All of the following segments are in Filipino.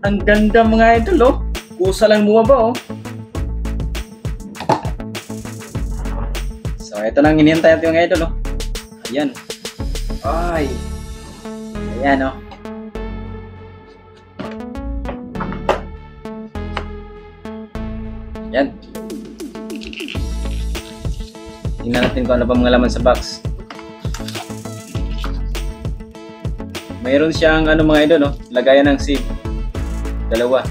Ang ganda mga idol, oh. Kusa lang bumaba, oh. So, ito lang hinihintay natin mga idol, oh. Ayan. Ay. Ayan, oh. Ayan. Tingnan natin kung ano pa mga laman sa box. Mayroon siyang ano mga idol, oh. Lagayan ng SIM. Dalawa.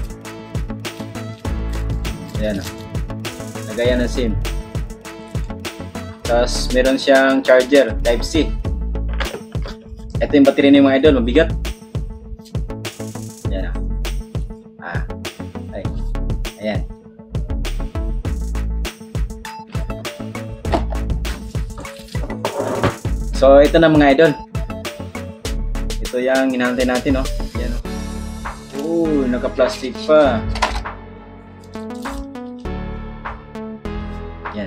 Ayan, oh. Lagayan ng SIM. Tapos meron siyang charger type C. Ito yung battery niya mga idol, mabigat. Ayan, oh. Ay. Ayan. So ito na mga idol. Ito yung hinahantay natin, oh. Ayan, oh. Naka-plastic pa. Ayan.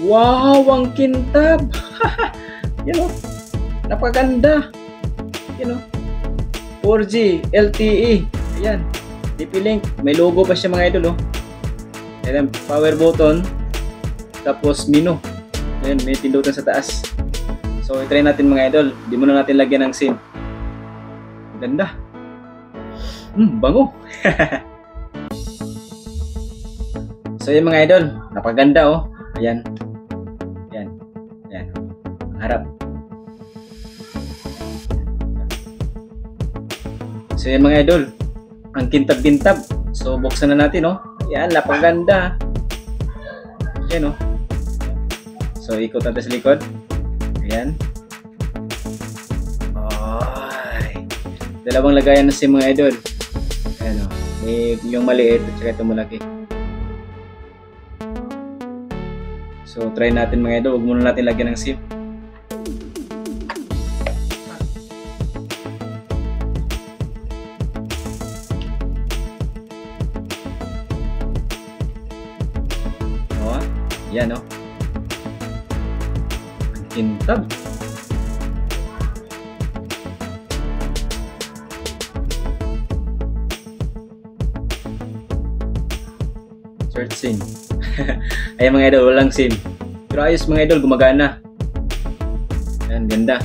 Wow, ang kintab. Yan, oh. Napakaganda. Yan, oh. 4G LTE. Ayan. TP-Link. May logo pa siya mga idol, oh. Ayan, power button. Tapos menu. Ayan, may pindutan sa taas. So, i-try natin mga idol. Di muna natin lagyan ng SIM. Ganda. Bango. So, yung mga idol. Napakaganda, oh. Ayan. Ayan. Ayan. Ang harap. So, yung mga idol. Ang kintab-kintab. So, buksan na natin, oh. Ayan, napakaganda. Ayan, oh. So, ikot natin sa likod. Ayan. Ay. Dalawang lagayan na si mga idol. Ayan, oh. May yung maliit at saka itong malaki. So, try natin mga idol. Huwag muna natin lagyan ng SIM. O, yan, oh. Kintab. Search SIM. Ayan mga idol, walang SIM. Pero ayos mga idol, gumagana. Ayan, ganda.